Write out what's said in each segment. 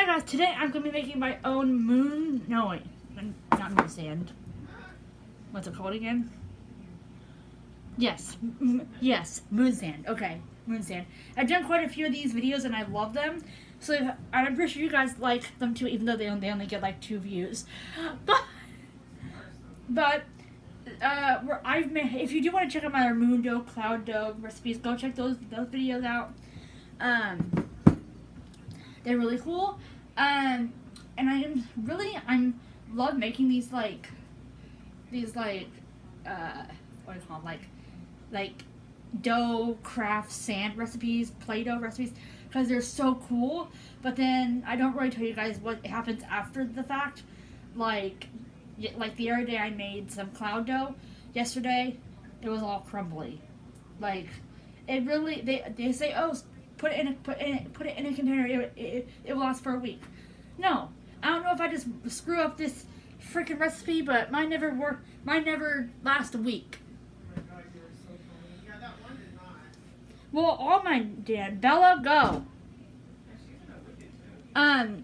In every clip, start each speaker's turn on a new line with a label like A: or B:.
A: guys, today I'm going to be making my own not moon sand. What's it called again? Yes, yes, moon sand. Okay, moon sand. I've done quite a few of these videos and I love them. So I'm pretty sure you guys like them too, even though they only get like 2 views. But if you do want to check out my moon dough, cloud dough recipes, go check those videos out. They're really cool. And I'm love making these what do you call them, like dough craft sand recipes, Play-Doh recipes, because they're so cool. But then I don't really tell you guys what happens after the fact. Like the other day I made some cloud dough. Yesterday it was all crumbly. Like it really, they say, oh, put it in a container. It will last for a week. No, I don't know if I just screw up this freaking recipe, but mine never last a week. Well, all mine did. Bella, go.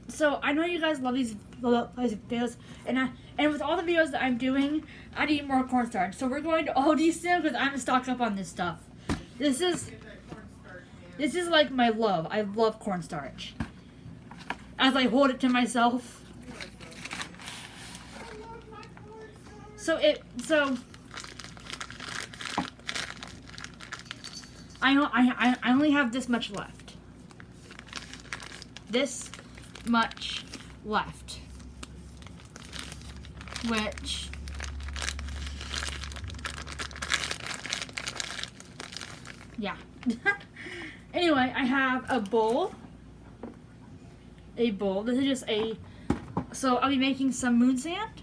A: So I know you guys love these videos, and with all the videos that I'm doing, I need more cornstarch. So we're going to Aldi soon because I'm stocked up on this stuff. This is like my love. I love cornstarch. As I hold it to myself. So I only have this much left. This much left. Which yeah. Anyway, I have a bowl. This is just so I'll be making some moon sand.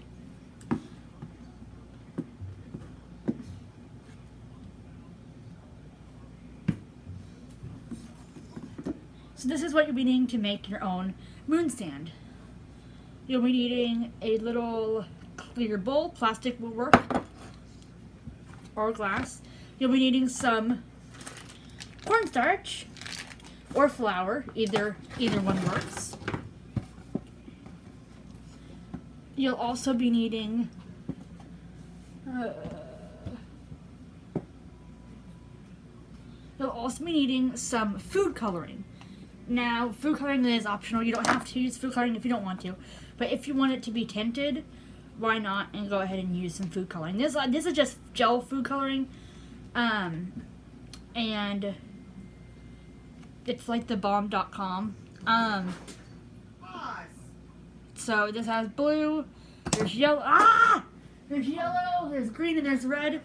A: So this is what you'll be needing to make your own moon sand. You'll be needing a little clear bowl, plastic will work, or glass. You'll be needing some cornstarch or flour, either one works. You'll also be needing some food coloring. Now, food coloring is optional. You don't have to use food coloring if you don't want to, but if you want it to be tinted, why not? And go ahead and use some food coloring. This is just gel food coloring, and it's like the bomb.com. So this has blue, there's yellow, there's green, and there's red.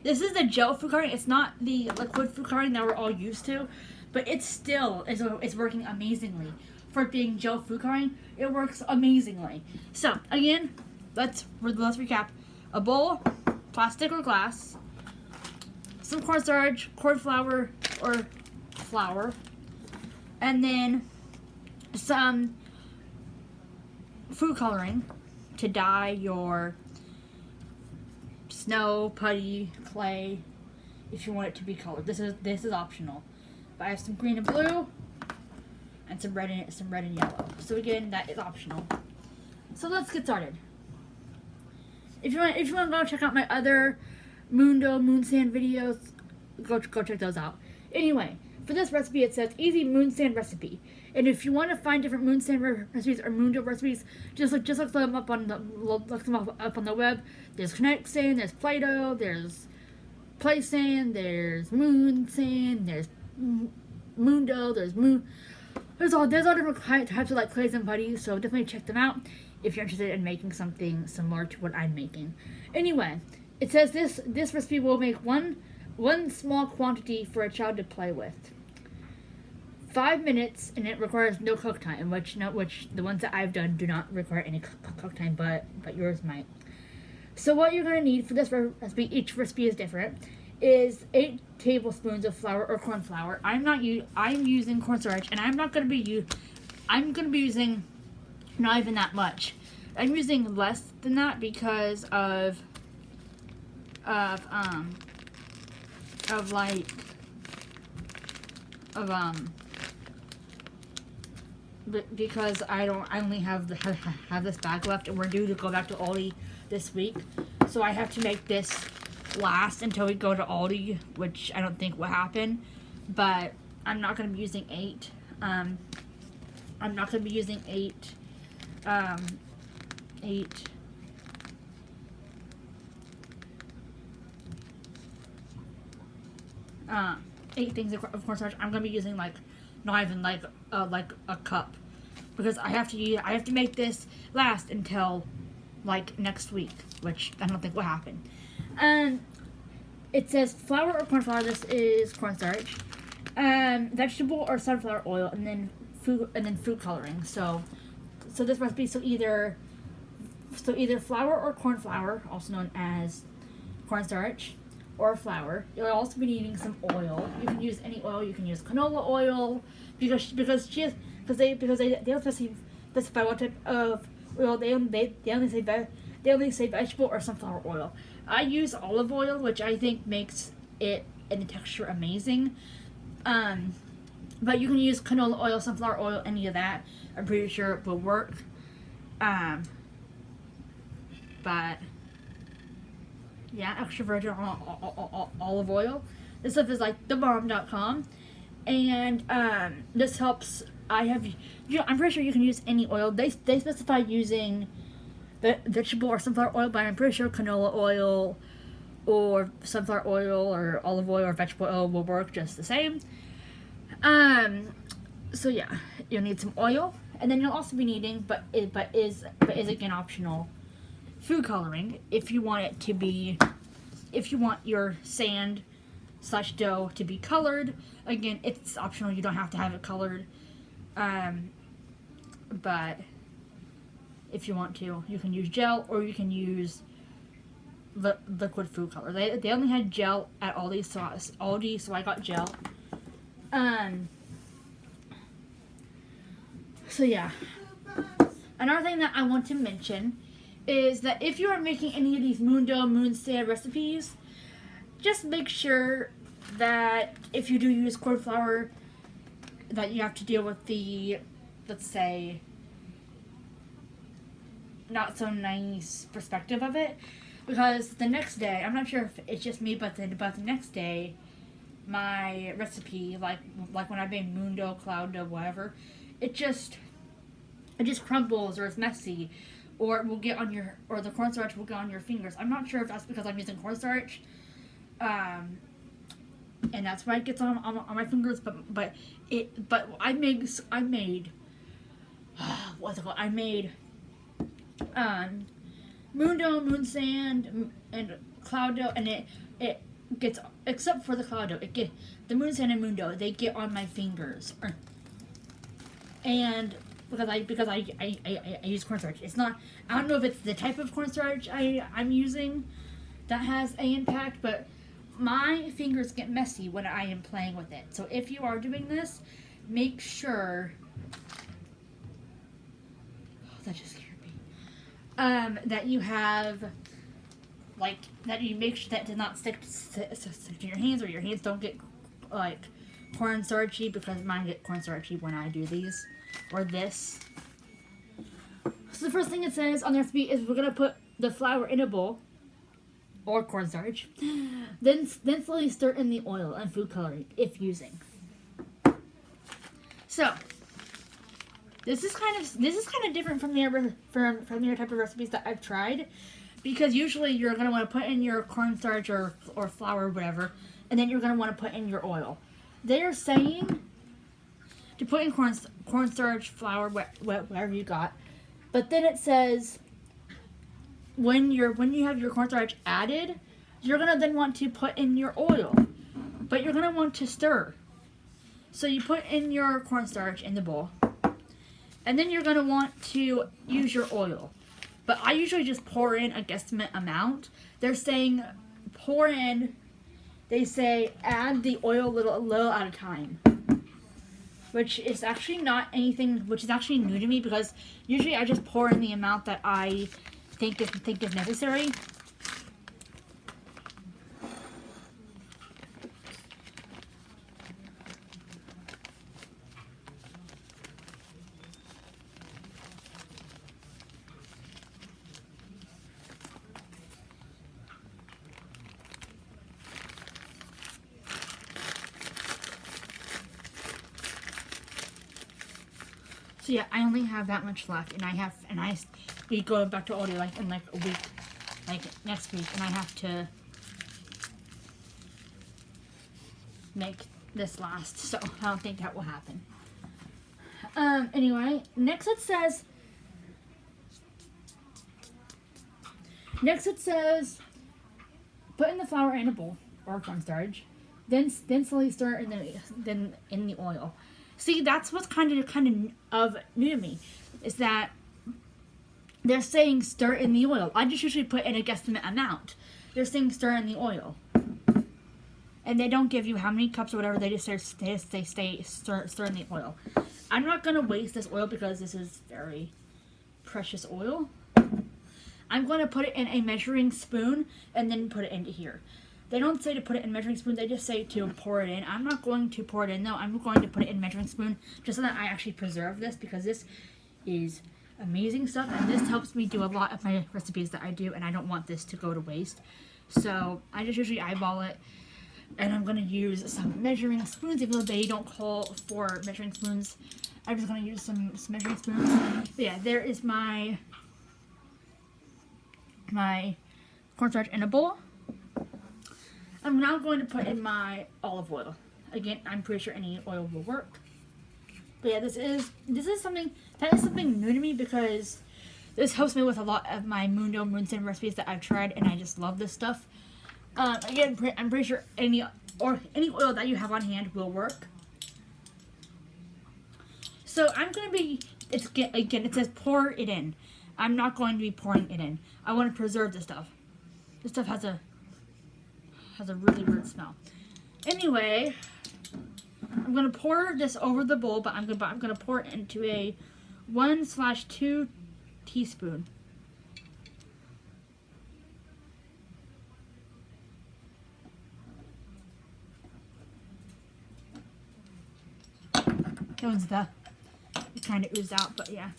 A: This is the gel food coloring. It's not the liquid food coloring that we're all used to, but it still is working amazingly. For it being gel food coloring, it works amazingly. So again, let's recap. A bowl, plastic or glass, some cornstarch, corn flour or flour, and then some food coloring to dye your snow, putty, clay, if you want it to be colored. This is optional. But I have some green and blue, and some red and yellow. So again, that is optional. So let's get started. If you want to go check out my other moon sand videos, go check those out. Anyway, for this recipe, it says easy moon sand recipe. And if you want to find different moon sand recipes or moon dough recipes, just look them up on the web. There's Kinetic Sand, there's Play-Doh, there's Play Sand, there's Moon Sand, there's Moon Dough, there's all different types of like clays and putties. So definitely check them out if you're interested in making something similar to what I'm making. Anyway, it says this recipe will make one small quantity for a child to play with. 5 minutes, and it requires no cook time, which the ones that I've done do not require any cook time, but yours might. So what you're going to need for this recipe, each recipe is different, is 8 tablespoons of flour or corn flour. I'm using cornstarch, and I'm going to be using not even that much. I'm using less than that because of because I only have have this bag left, and we're due to go back to Aldi this week, so I have to make this last until we go to Aldi, which I don't think will happen. But I'm not going to be using 8. I'm not going to be using 8. 8. Eight things of cornstarch. I'm gonna be using like not even like a cup, because I have to make this last until like next week, which I don't think will happen. And it says flour or corn flour. This is cornstarch, vegetable or sunflower oil, and then food coloring. So this recipe, so either flour or corn flour, also known as cornstarch, or flour. You'll also be needing some oil. You can use any oil. You can use canola oil they don't specify what type of oil. They only say vegetable or sunflower oil. I use olive oil, which I think makes it and the texture amazing. But you can use canola oil, sunflower oil, any of that. I'm pretty sure it will work. But yeah, extra virgin olive oil. This stuff is like thebomb.com, and this helps. I'm pretty sure you can use any oil. They specify using the vegetable or sunflower oil, but I'm pretty sure canola oil or sunflower oil or olive oil or vegetable oil will work just the same. So yeah, you'll need some oil, and then you'll also be needing, but is again optional, food coloring if you want your sand / dough to be colored. Again, it's optional. You don't have to have it colored. But if you want to, you can use gel or you can use liquid food color. They only had gel at Aldi, so I got gel. So yeah. Another thing that I want to mention is that if you are making any of these moon dough, moon sand recipes, just make sure that if you do use corn flour, that you have to deal with the, let's say, not so nice perspective of it, because the next day, I'm not sure if it's just me, but the next day, my recipe, like when I made moon dough, cloud dough, whatever, it just crumbles, or it's messy, or it will get on your, or the cornstarch will get on your fingers. I'm not sure if that's because I'm using cornstarch, and that's why it gets on my fingers. But I made what's it called? I made moon dough, moon sand, and cloud dough, and it gets, except for the cloud dough, the moon sand and moon dough, they get on my fingers, and because I use cornstarch. It's not, I don't know if it's the type of cornstarch I'm using that has an impact, but my fingers get messy when I am playing with it. So if you are doing this, make sure, that just scared me, that you have, like, that you make sure that does not stick to your hands, or your hands don't get like cornstarchy, because mine get cornstarchy when I do these. Or this. So the first thing it says on the recipe is we're gonna put the flour in a bowl, or cornstarch, then slowly stir in the oil and food coloring if using. So this is kind of different from the other type of recipes that I've tried, because usually you're gonna want to put in your cornstarch or flour or whatever, and then you're gonna want to put in your oil. They're saying to put in cornstarch, flour, whatever you got, but then it says when you have your cornstarch added, you're gonna then want to put in your oil, but you're gonna want to stir. So you put in your cornstarch in the bowl, and then you're gonna want to use your oil. But I usually just pour in a guesstimate amount. They're saying pour in. They say add the oil a little at a time, which is actually not anything, which is actually new to me, because usually I just pour in the amount that I think is necessary. So yeah, I only have that much left, and we go back to Aldi like in like a week, like next week, and I have to make this last, so I don't think that will happen. Anyway, next it says, put in the flour in a bowl or cornstarch, then slowly stir in the oil. See, that's what's kind of new to me, is that they're saying stir in the oil. I just usually put in a guesstimate amount. They're saying stir in the oil, and they don't give you how many cups or whatever. They just say stir in the oil. I'm not gonna waste this oil because this is very precious oil. I'm going to put it in a measuring spoon and then put it into here. They don't say to put it in a measuring spoon, they just say to pour it in. I'm not going to pour it in, no, I'm going to put it in a measuring spoon just so that I actually preserve this, because this is amazing stuff, and this helps me do a lot of my recipes that I do, and I don't want this to go to waste. So I just usually eyeball it, and I'm going to use some measuring spoons, even though they don't call for measuring spoons. I'm just going to use some measuring spoons. But yeah, there is my cornstarch in a bowl. I'm now going to put in my olive oil. Again, I'm pretty sure any oil will work. But yeah, this is something new to me, because this helps me with a lot of my moonstone recipes that I've tried, and I just love this stuff. Again, I'm pretty sure any oil that you have on hand will work. So I'm gonna be, it says pour it in. I'm not going to be pouring it in. I want to preserve this stuff. This stuff has a really weird smell. Anyway, I'm gonna pour this over the bowl, but I'm gonna pour it into a 1/2 teaspoon. It kind of oozed out, but yeah.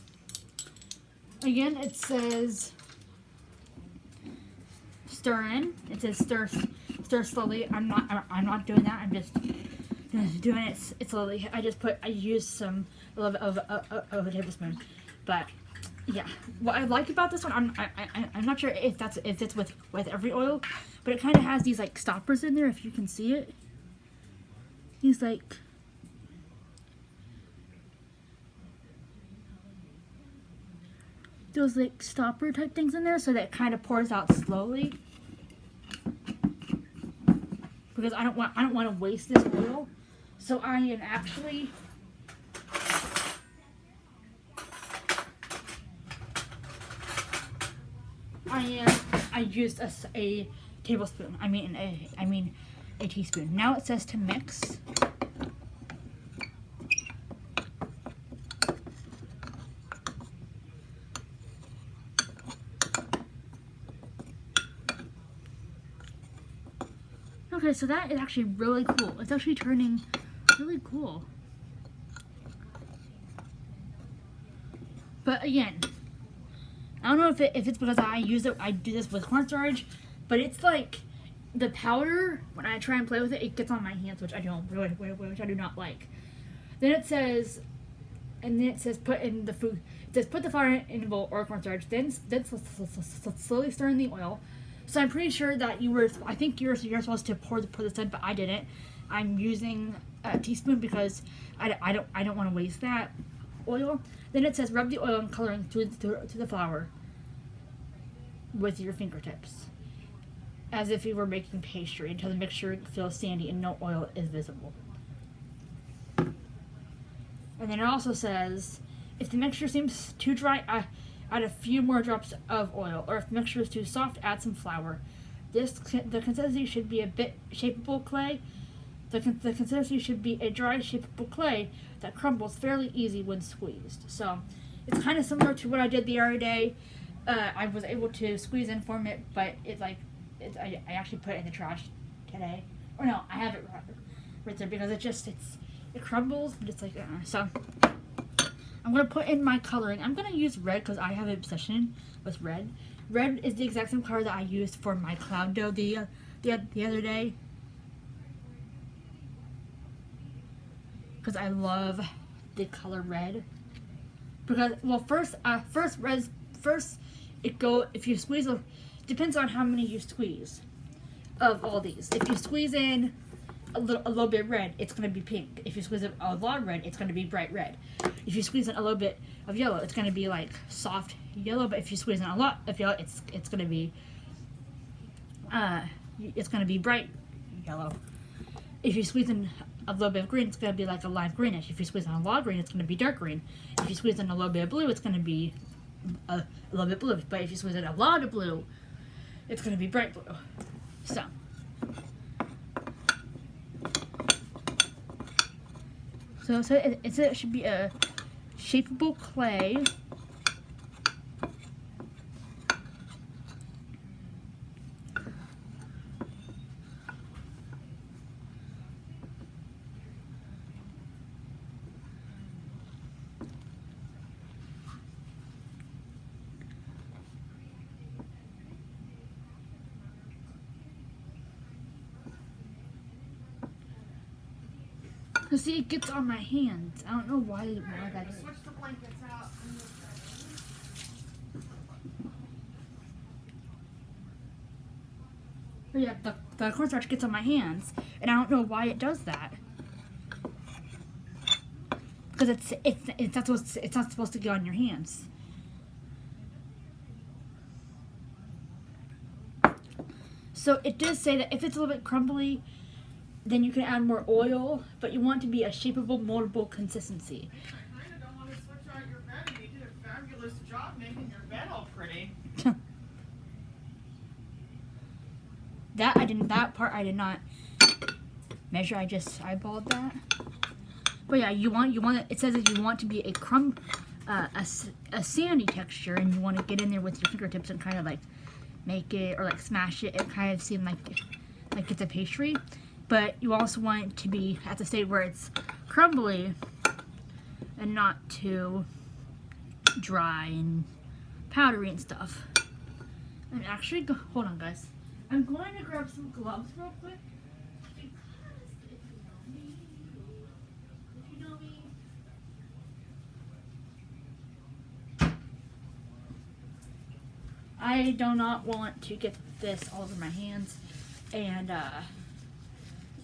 A: Again, it says stir in. It says stir slowly. I'm not doing that. I'm just doing it slowly. I used a tablespoon, but yeah. What I like about this one, I'm not sure if it's with every oil, but it kind of has these like stoppers in there. If you can see it, these like. Those like stopper type things in there, so that it kind of pours out slowly, because I don't want to waste this oil. So I am actually I used a tablespoon. I mean a teaspoon. Now it says to mix. Okay, so that is actually really cool. It's actually turning really cool. But again, I don't know if it's because I do this with cornstarch, but it's like the powder, when I try and play with it, it gets on my hands, which I do not like. Then it says put in the food. It says put the flour in a bowl or cornstarch, then slowly stir in the oil. So I'm pretty sure that I think you're supposed to pour this in, but I didn't. I'm using a teaspoon because I don't want to waste that oil. Then it says rub the oil and coloring to the flour with your fingertips, as if you were making pastry, until the mixture feels sandy and no oil is visible. And then it also says, if the mixture seems too dry, add a few more drops of oil, or if the mixture is too soft, add some flour. The consistency should be a bit shapeable clay. The consistency should be a dry, shapeable clay that crumbles fairly easy when squeezed. So it's kind of similar to what I did the other day. I was able to squeeze and form it, but I actually put it in the trash today. Or no, I have it right there because it crumbles, but it's like, so I'm going to put in my coloring. I'm going to use red because I have an obsession with red. Red is the exact same color that I used for my cloud dough the other day, because I love the color red. Because well, first it go if you squeeze a depends on how many you squeeze of all these. If you squeeze in a little bit red, it's gonna be pink. If you squeeze in a lot of red, it's gonna be bright red. If you squeeze in a little bit of yellow, it's gonna be like soft yellow. But if you squeeze in a lot of yellow, it's gonna be bright yellow. If you squeeze in a little bit of green, it's gonna be like a lime greenish. If you squeeze in a lot of green, it's gonna be dark green. If you squeeze in a little bit of blue, it's gonna be a little bit blue. But if you squeeze in a lot of blue, it's gonna be bright blue. So. So it should be a shapeable clay. See, it gets on my hands. I don't know why that is.
B: Switch the blankets out.
A: But yeah, the cornstarch gets on my hands, and I don't know why it does that. Because it's not supposed to get on your hands. So it does say that if it's a little bit crumbly, then you can add more oil, but you want it to be a shapeable, moldable consistency.
B: I kind of don't want to switch out your bedding. You did a fabulous job making your bed all pretty.
A: That part I did not measure. I just eyeballed that. But yeah, you want it. It says that you want to be a sandy texture, and you want to get in there with your fingertips and kind of like make it or like smash it. It kind of seems like it's a pastry. But you also want it to be at the state where it's crumbly and not too dry and powdery and stuff. And actually, hold on, guys. I'm going to grab some gloves real quick. Because if you know me, I do not want to get this all over my hands. And,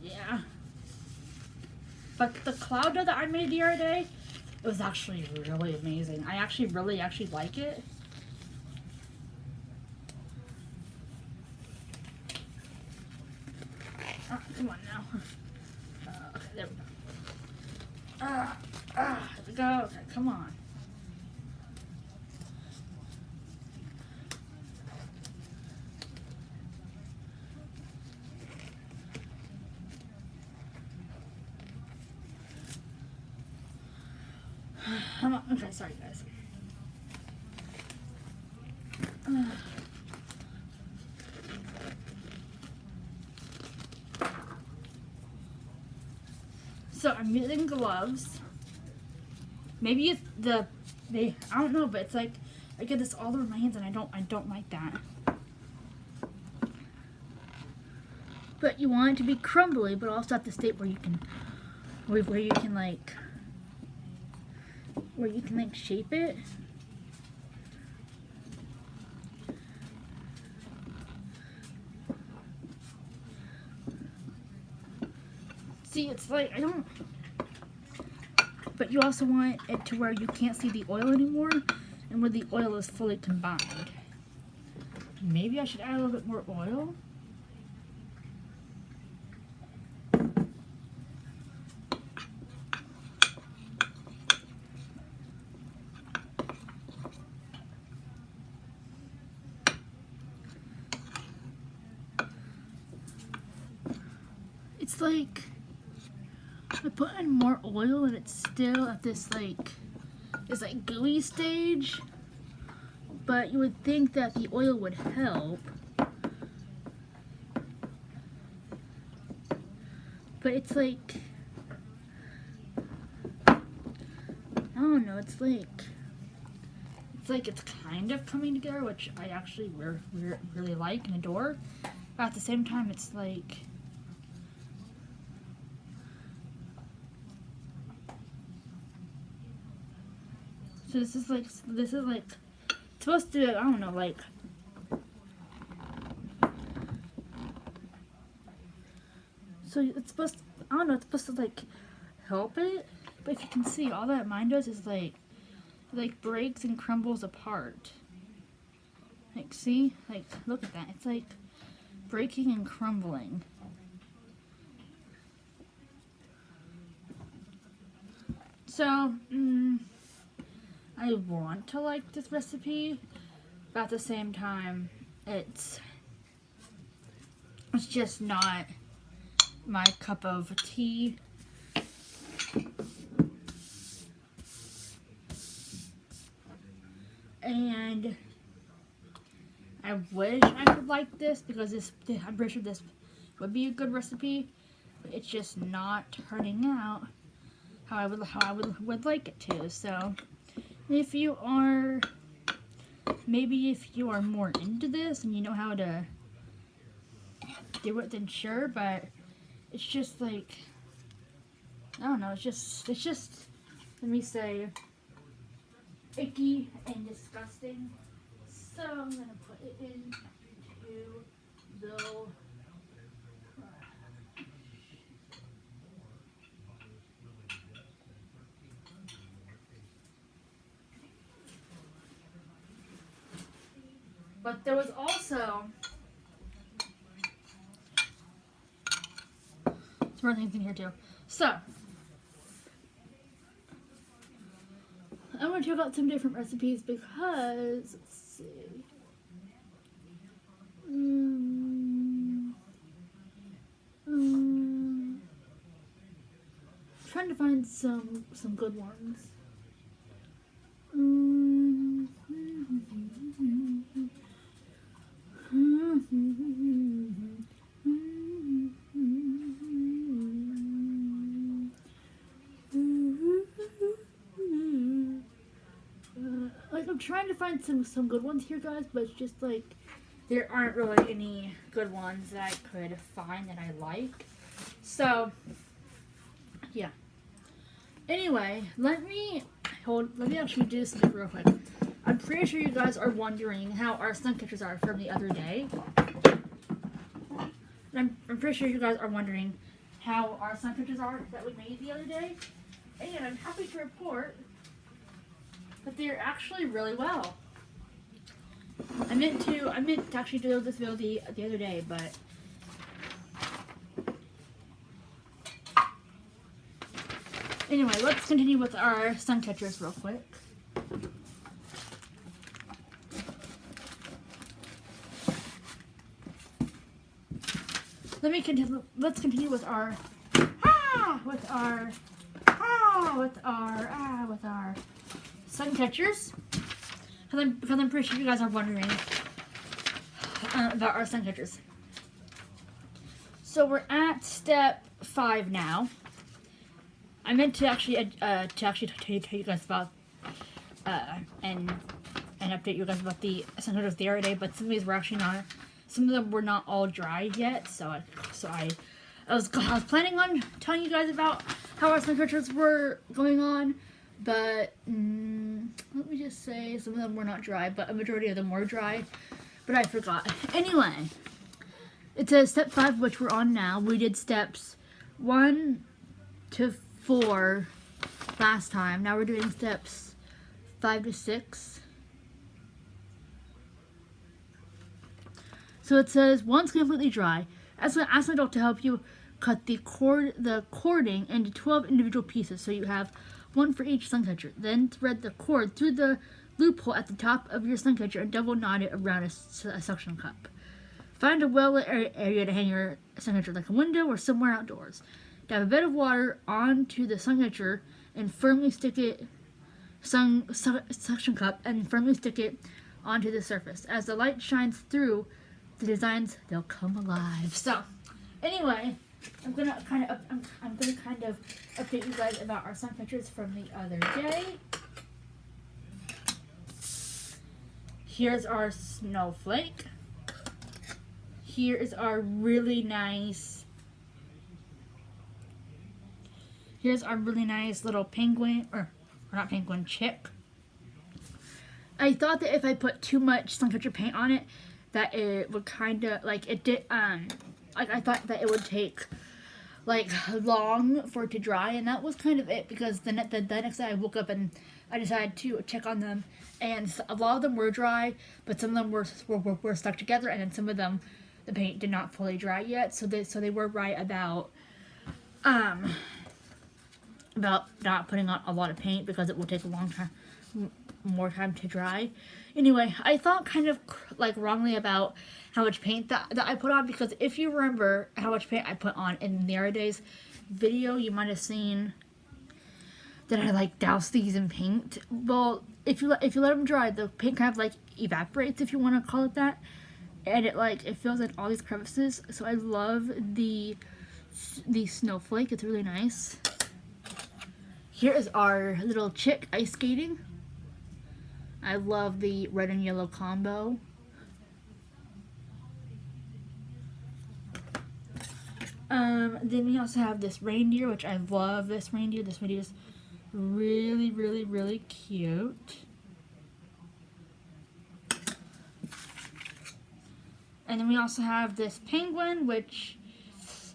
A: yeah. But the cloud dough that I made the other day, it was actually really amazing. I actually really like it. Oh, come on now. Okay, there we go. There we go. Okay, come on. Okay, sorry guys. So I'm using gloves. Maybe it's I don't know, but it's like I get this all over my hands and I don't like that. But you want it to be crumbly, but also at the state where you can shape it. See, it's like but you also want it to where you can't see the oil anymore and where the oil is fully combined. Maybe I should add a little bit more oil. It's like I put in more oil and it's still at this this gooey stage, but you would think that the oil would help, but it's like I don't know, it's kind of coming together, which I actually really like and adore, but at the same time it's like So this is like supposed to, I don't know, like, so it's supposed to, I don't know, it's supposed to like help it, but if you can see, all that mine does is like breaks and crumbles apart. Like, see, like, look at that, it's like breaking and crumbling. So I want to like this recipe, but at the same time, it's just not my cup of tea. And I wish I could like this because I'm pretty sure this would be a good recipe, but it's just not turning out how I would like it to. So if you are more into this and you know how to do it, then sure, but it's just like, I don't know, it's just let me say, icky and disgusting. So I'm gonna put it into the but there was also some other things in here too. So I'm going to check out some different recipes because, let's see. Trying to find some good ones. Like, I'm trying to find some good ones here, guys, but it's just like there aren't really any good ones that I could find that I like. So yeah. Anyway, let me actually do this real quick. I'm pretty sure you guys are wondering how our Suncatchers are from the other day. I'm pretty sure you guys are wondering how our Suncatchers are that we made the other day. And I'm happy to report that they're actually really well. I meant to actually do this video the other day, but anyway, let's continue with our Suncatchers real quick. Let's continue with our Suncatchers. Because I'm pretty sure you guys are wondering about our Suncatchers. So we're at step 5 now. I meant to actually tell you guys about and update you guys about the Suncatchers the other day, but some of these were actually not. Some of them were not all dry yet, so I was planning on telling you guys about how our Suncatchers were going on, but let me just say some of them were not dry, but a majority of them were dry, but I forgot. Anyway, it says step 5, which we're on now. We did steps 1 to 4 last time. Now we're doing steps 5 to 6. So it says, once completely dry, ask an adult to help you cut the cording into 12 individual pieces, so you have one for each Suncatcher. Then thread the cord through the loophole at the top of your Suncatcher and double knot it around a suction cup. Find a well-lit area to hang your Suncatcher, like a window or somewhere outdoors. Dab a bit of water onto the Suncatcher and firmly stick it suction cup and firmly stick it onto the surface. As the light shines through the designs, they'll come alive. So, anyway, I'm gonna kind of update you guys about our Suncatchers from the other day. Here's our snowflake. Here is our really nice. Here's our really nice little penguin, or not penguin, chick. I thought that if I put too much Suncatcher paint on it, that it would kind of, like, it did, like, I thought that it would take, like, long for it to dry, and that was kind of it, because the next day I woke up and I decided to check on them, and a lot of them were dry, but some of them were stuck together, and then some of them, the paint did not fully dry yet, so they were right about not putting on a lot of paint, because it will take a long time, more time to dry. Anyway, I thought kind of like wrongly about how much paint that I put on, because if you remember how much paint I put on in the other day's video, you might have seen that I like doused these in paint. Well, if you let them dry, the paint kind of like evaporates, if you want to call it that, and it fills in all these crevices. So I love the snowflake. It's really nice. Here is our little chick ice skating. I love the red and yellow combo. Then we also have this reindeer, which I love this reindeer. This reindeer is really, really, really cute. And then we also have this penguin, which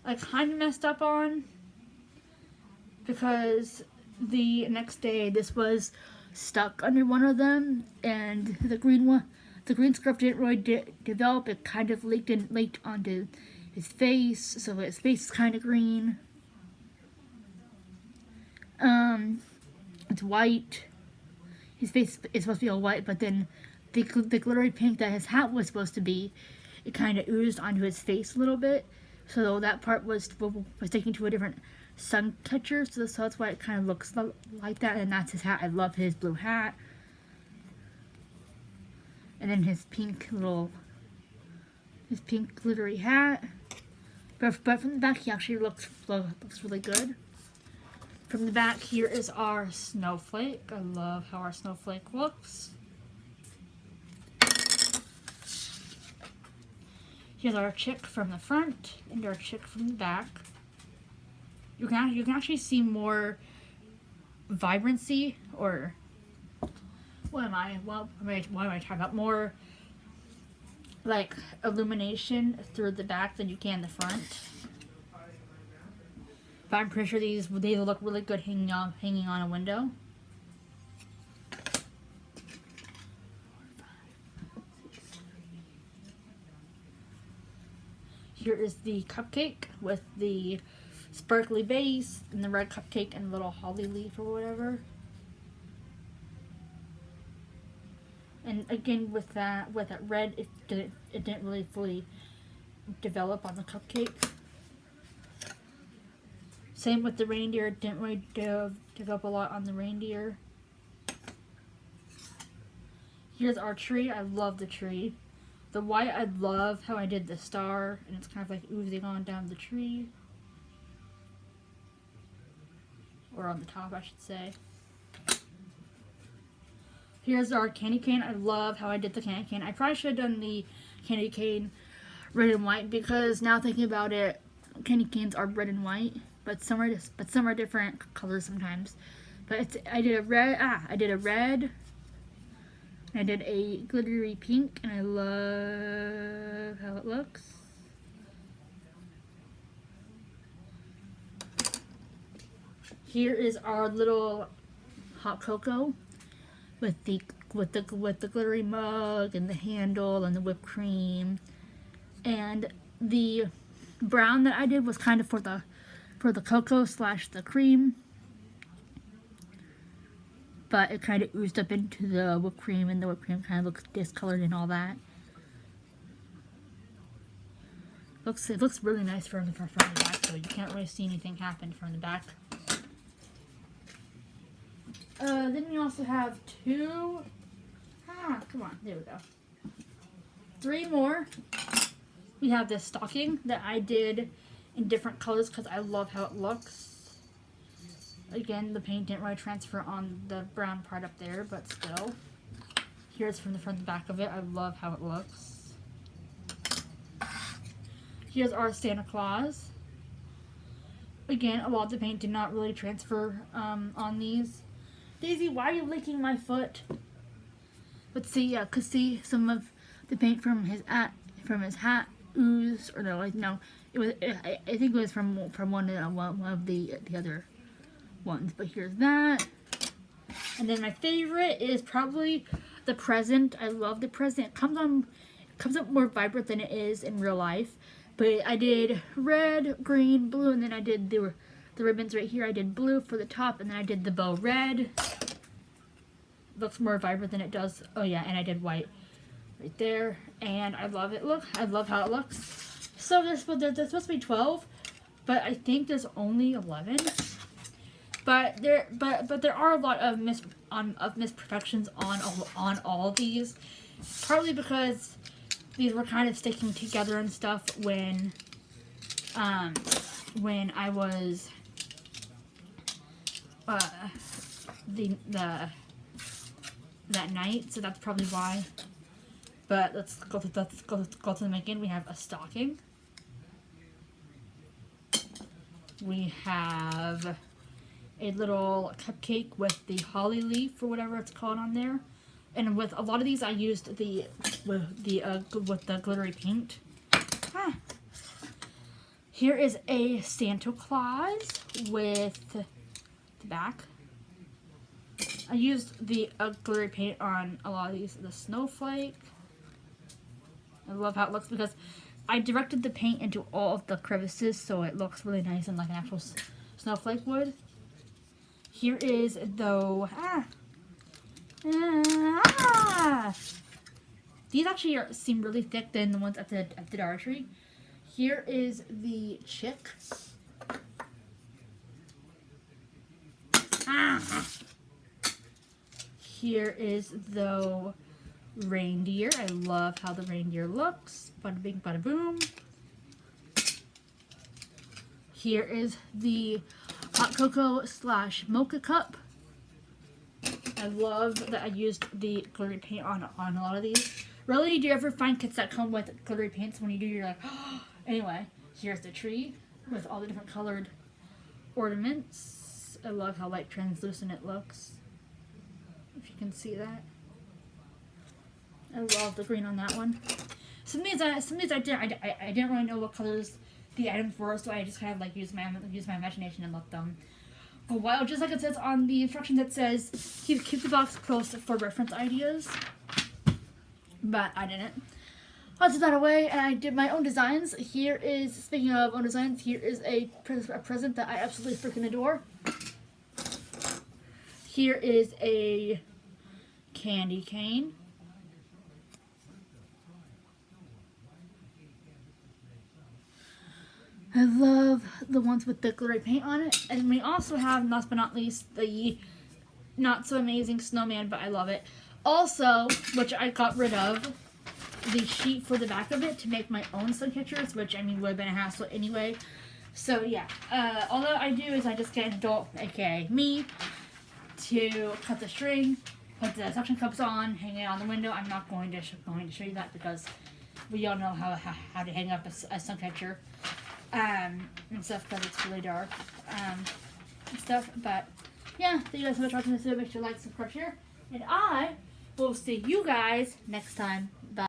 A: I kind of messed up on, because the next day this was stuck under one of them, and the green scarf didn't really develop. It kind of leaked onto his face, so his face is kind of green. It's white. His face is supposed to be all white, but then the glittery pink that his hat was supposed to be, it kind of oozed onto his face a little bit. So that part was taken to a different Suncatcher, so that's why it kind of looks like that. And that's his hat. I love his blue hat, and then his pink glittery hat. But from the back, he actually looks really good. From the back, here is our snowflake. I love how our snowflake looks. Here's our chick from the front and our chick from the back. You can actually see more vibrancy, or what am I talking about? More like illumination through the back than you can the front. But I'm pretty sure these look really good hanging on a window. Here is the cupcake with the sparkly base and the red cupcake and a little holly leaf or whatever. And again, with that red, it didn't really fully develop on the cupcake. Same with the reindeer, it didn't really develop a lot on the reindeer. Here's our tree. I love the tree. The white, I love how I did the star, and it's kind of like oozing on down the tree. Or on the top, I should say. Here's our candy cane. I love how I did the candy cane. I probably should have done the candy cane red and white, because now thinking about it, candy canes are red and white, but some are different colors sometimes. But I did a red, I did a glittery pink, and I love how it looks. Here is our little hot cocoa with the glittery mug and the handle and the whipped cream. And the brown that I did was kind of for the cocoa / the cream, but it kind of oozed up into the whipped cream, and the whipped cream kind of looks discolored and all that. It looks really nice from the back, so you can't really see anything happen from the back. Then we also have three more. We have this stocking that I did in different colors because I love how it looks. Again, the paint didn't really transfer on the brown part up there, but still. Here's from the front and back of it. I love how it looks. Here's our Santa Claus. Again, a lot of the paint did not really transfer on these. Daisy, why are you licking my foot? But see, yeah, cause see some of the paint from his hat ooze, or no, like no, it was. I think it was from one of the other ones. But here's that, and then my favorite is probably the present. I love the present. It comes up more vibrant than it is in real life. But I did red, green, blue, and then I did the ribbons right here. I did blue for the top, and then I did the bow red. Looks more vibrant than it does. Oh yeah, and I did white right there, and I love it. Look, I love how it looks. So there's supposed to be 12, but I think there's only 11. But there are a lot of misperfections on all of these, partly because these were kind of sticking together and stuff when I was that night, so that's probably why. But let's go to the making. We have a stocking. We have a little cupcake with the holly leaf or whatever it's called on there. And with a lot of these, I used with the glittery paint. Here is a Santa Claus with the back. I used the glittery paint on a lot of these. The snowflake. I love how it looks because I directed the paint into all of the crevices, so it looks really nice and like an actual snowflake would. Here is though. These actually seem really thick than the ones at the Dollar Tree. Here is the chick. Here is the reindeer. I love how the reindeer looks. Bada bing, bada boom. Here is the hot cocoa / mocha cup. I love that I used the glittery paint on a lot of these. Really, do you ever find kits that come with glittery paints? When you do, you're like, oh. Anyway, here's the tree with all the different colored ornaments. I love how like translucent it looks. If you can see that. I love the green on that one. Some of these I didn't really know what colors the items were, so I just kind of like used my imagination and looked them. A while, just like it says on the instructions, that says keep the box close for reference ideas. But I didn't. I took that away and I did my own designs. Here is, speaking of own designs, here is a present that I absolutely freaking adore. Here is a candy cane. I love the ones with the glittery paint on it. And we also have, last but not least, the not so amazing snowman, but I love it. Also, which I got rid of, the sheet for the back of it to make my own Suncatchers, which I mean would have been a hassle anyway. So yeah, all that I do is I just get an adult, aka me, to cut the string, put the suction cups on, hang it on the window. I'm not going to show you that because we all know how to hang up a Suncatcher. And stuff because it's really dark and stuff. But yeah, thank you guys so much for watching this video. Make sure to like, subscribe, share, and I will see you guys next time.